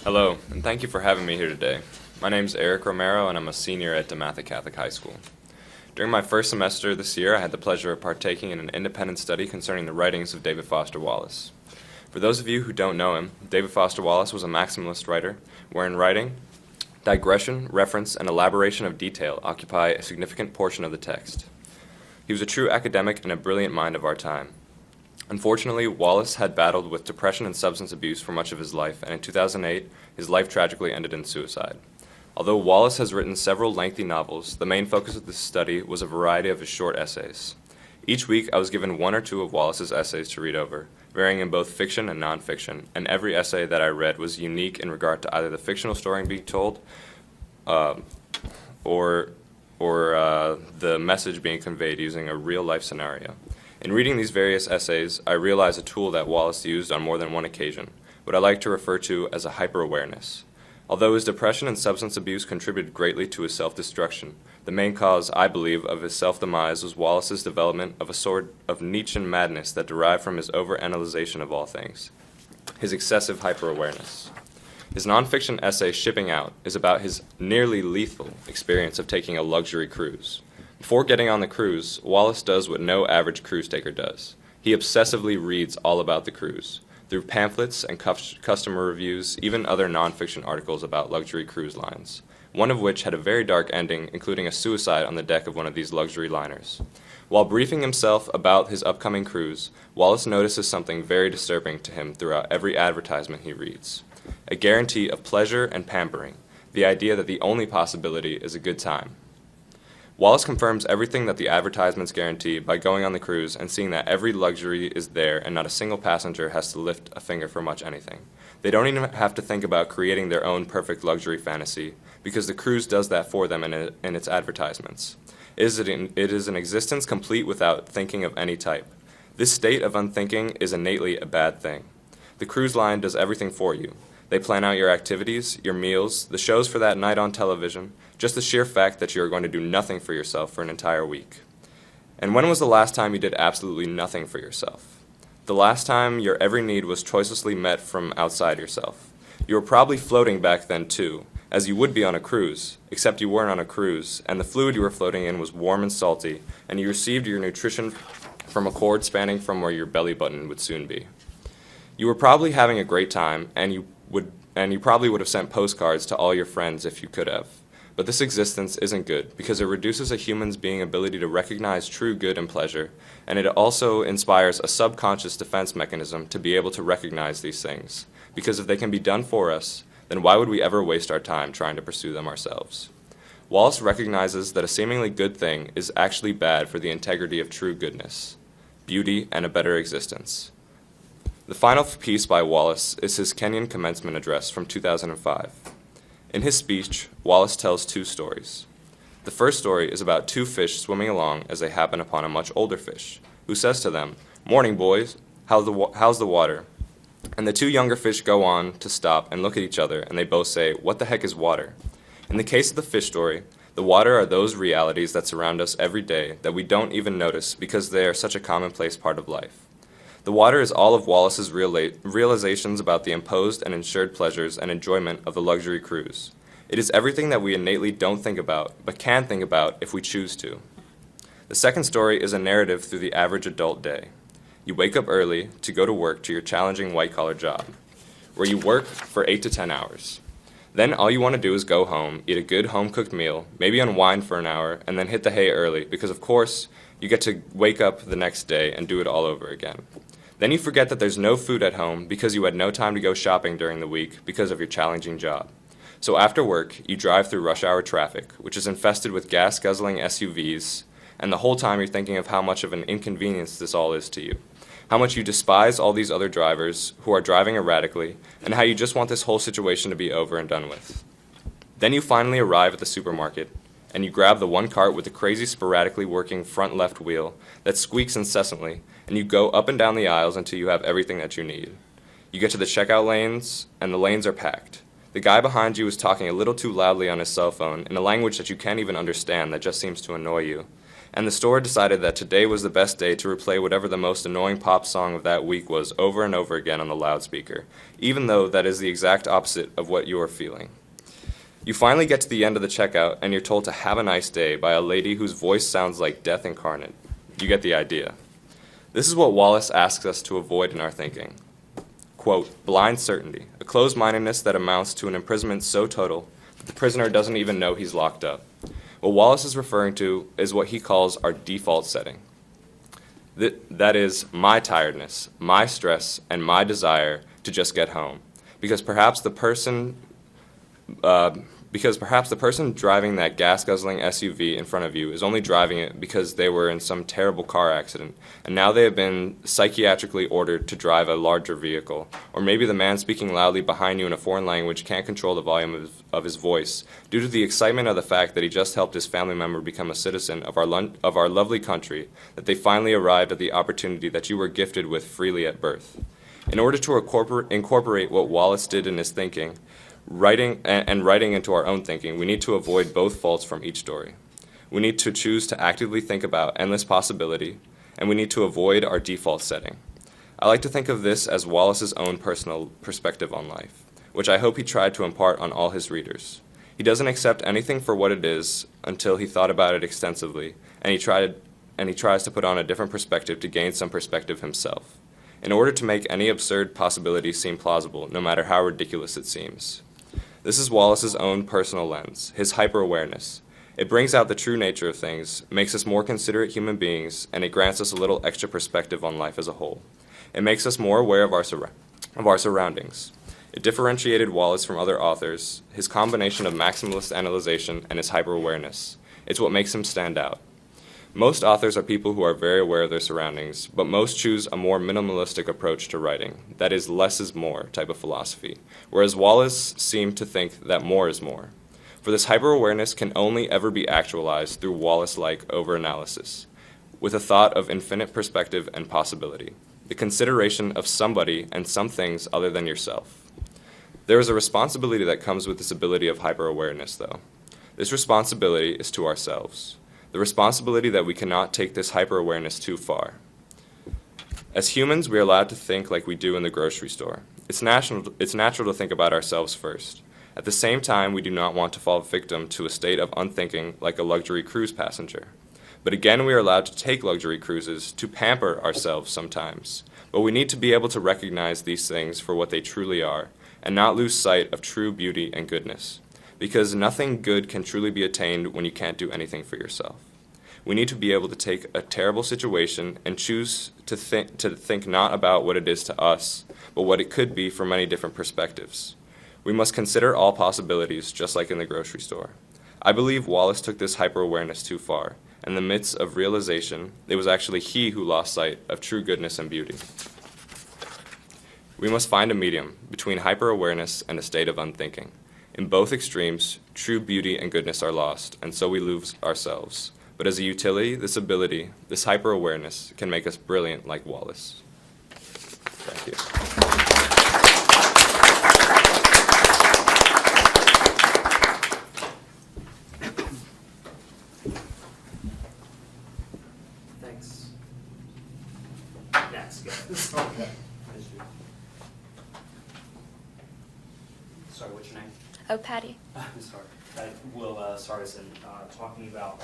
Hello, and thank you for having me here today. My name is Eric Romero, and I'm a senior at DeMatha Catholic High School. During my first semester this year, I had the pleasure of partaking in an independent study concerning the writings of David Foster Wallace. For those of you who don't know him, David Foster Wallace was a maximalist writer, wherein writing, digression, reference, and elaboration of detail occupy a significant portion of the text. He was a true academic and a brilliant mind of our time. Unfortunately, Wallace had battled with depression and substance abuse for much of his life, and in 2008, his life tragically ended in suicide. Although Wallace has written several lengthy novels, the main focus of this study was a variety of his short essays. Each week, I was given one or two of Wallace's essays to read over, varying in both fiction and nonfiction, and every essay that I read was unique in regard to either the fictional story being told or the message being conveyed using a real-life scenario. In reading these various essays, I realized a tool that Wallace used on more than one occasion, what I like to refer to as a hyper-awareness. Although his depression and substance abuse contributed greatly to his self-destruction, the main cause, I believe, of his self-demise was Wallace's development of a sort of Nietzschean madness that derived from his overanalyzation of all things, his excessive hyper-awareness. His nonfiction essay, Shipping Out, is about his nearly lethal experience of taking a luxury cruise. Before getting on the cruise, Wallace does what no average cruise taker does. He obsessively reads all about the cruise, through pamphlets and customer reviews, even other nonfiction articles about luxury cruise lines, one of which had a very dark ending, including a suicide on the deck of one of these luxury liners. While briefing himself about his upcoming cruise, Wallace notices something very disturbing to him throughout every advertisement he reads: a guarantee of pleasure and pampering, the idea that the only possibility is a good time. Wallace confirms everything that the advertisements guarantee by going on the cruise and seeing that every luxury is there and not a single passenger has to lift a finger for much anything. They don't even have to think about creating their own perfect luxury fantasy, because the cruise does that for them in its advertisements. It is an existence complete without thinking of any type. This state of unthinking is innately a bad thing. The cruise line does everything for you. They plan out your activities, your meals, the shows for that night on television, just the sheer fact that you are going to do nothing for yourself for an entire week. And when was the last time you did absolutely nothing for yourself? The last time your every need was choicelessly met from outside yourself. You were probably floating back then too, as you would be on a cruise, except you weren't on a cruise, and the fluid you were floating in was warm and salty, and you received your nutrition from a cord spanning from where your belly button would soon be. You were probably having a great time, and you probably would have sent postcards to all your friends if you could have. But this existence isn't good, because it reduces a human's being ability to recognize true good and pleasure, and it also inspires a subconscious defense mechanism to be able to recognize these things. Because if they can be done for us, then why would we ever waste our time trying to pursue them ourselves? Wallace recognizes that a seemingly good thing is actually bad for the integrity of true goodness, beauty, and a better existence. The final piece by Wallace is his Kenyan commencement address from 2005. In his speech, Wallace tells two stories. The first story is about two fish swimming along as they happen upon a much older fish, who says to them, "Morning, boys, how's the water?" And the two younger fish go on to stop and look at each other, and they both say, "What the heck is water?" In the case of the fish story, the water are those realities that surround us every day that we don't even notice because they are such a commonplace part of life. The water is all of Wallace's realizations about the imposed and ensured pleasures and enjoyment of the luxury cruise. It is everything that we innately don't think about, but can think about if we choose to. The second story is a narrative through the average adult day. You wake up early to go to work to your challenging white-collar job, where you work for 8 to 10 hours. Then all you want to do is go home, eat a good home-cooked meal, maybe unwind for an hour, and then hit the hay early, because of course, you get to wake up the next day and do it all over again. Then you forget that there's no food at home because you had no time to go shopping during the week because of your challenging job. So after work, you drive through rush hour traffic, which is infested with gas-guzzling SUVs, and the whole time you're thinking of how much of an inconvenience this all is to you, how much you despise all these other drivers who are driving erratically, and how you just want this whole situation to be over and done with. Then you finally arrive at the supermarket, and you grab the one cart with the crazy sporadically working front left wheel that squeaks incessantly, and you go up and down the aisles until you have everything that you need. You get to the checkout lanes, and the lanes are packed. The guy behind you is talking a little too loudly on his cell phone in a language that you can't even understand that just seems to annoy you. and the store decided that today was the best day to replay whatever the most annoying pop song of that week was over and over again on the loudspeaker, even though that is the exact opposite of what you are feeling. You finally get to the end of the checkout, and you're told to have a nice day by a lady whose voice sounds like death incarnate. You get the idea. This is what Wallace asks us to avoid in our thinking. Quote, blind certainty, a closed-mindedness that amounts to an imprisonment so total that the prisoner doesn't even know he's locked up. What Wallace is referring to is what he calls our default setting. That is my tiredness, my stress, and my desire to just get home. Because perhaps the person driving that gas-guzzling SUV in front of you is only driving it because they were in some terrible car accident, and now they have been psychiatrically ordered to drive a larger vehicle. Or maybe the man speaking loudly behind you in a foreign language can't control the volume of his voice due to the excitement of the fact that he just helped his family member become a citizen of our lovely country, that they finally arrived at the opportunity that you were gifted with freely at birth. In order to incorporate what Wallace did in his thinking, writing into our own thinking, we need to avoid both faults from each story. We need to choose to actively think about endless possibility, and we need to avoid our default setting. I like to think of this as Wallace's own personal perspective on life, which I hope he tried to impart on all his readers. He doesn't accept anything for what it is until he thought about it extensively, and he tries to put on a different perspective to gain some perspective himself, in order to make any absurd possibility seem plausible, no matter how ridiculous it seems. This is Wallace's own personal lens, his hyper-awareness. It brings out the true nature of things, makes us more considerate human beings, and it grants us a little extra perspective on life as a whole. It makes us more aware of our surroundings. It differentiated Wallace from other authors, his combination of maximalist analyzation and his hyper-awareness. It's what makes him stand out. Most authors are people who are very aware of their surroundings, but most choose a more minimalistic approach to writing, that is, less is more type of philosophy, whereas Wallace seemed to think that more is more. For this hyper-awareness can only ever be actualized through Wallace-like over-analysis, with a thought of infinite perspective and possibility, the consideration of somebody and some things other than yourself. There is a responsibility that comes with this ability of hyper-awareness, though. This responsibility is to ourselves. The responsibility that we cannot take this hyper-awareness too far. As humans, we are allowed to think like we do in the grocery store. It's natural to think about ourselves first. At the same time, we do not want to fall victim to a state of unthinking like a luxury cruise passenger. But again, we are allowed to take luxury cruises to pamper ourselves sometimes. But we need to be able to recognize these things for what they truly are, and not lose sight of true beauty and goodness. Because nothing good can truly be attained when you can't do anything for yourself. We need to be able to take a terrible situation and choose to think not about what it is to us, but what it could be from many different perspectives. We must consider all possibilities, just like in the grocery store. I believe Wallace took this hyper-awareness too far. In the midst of realization, it was actually he who lost sight of true goodness and beauty. We must find a medium between hyper-awareness and a state of unthinking. In both extremes, true beauty and goodness are lost, and so we lose ourselves. But as a utility, this ability, this hyper-awareness, can make us brilliant like Wallace. Thank you. Thanks. That's good. Okay. Sorry, what's your name? Oh, Patty. I'm sorry. I will start us in talking about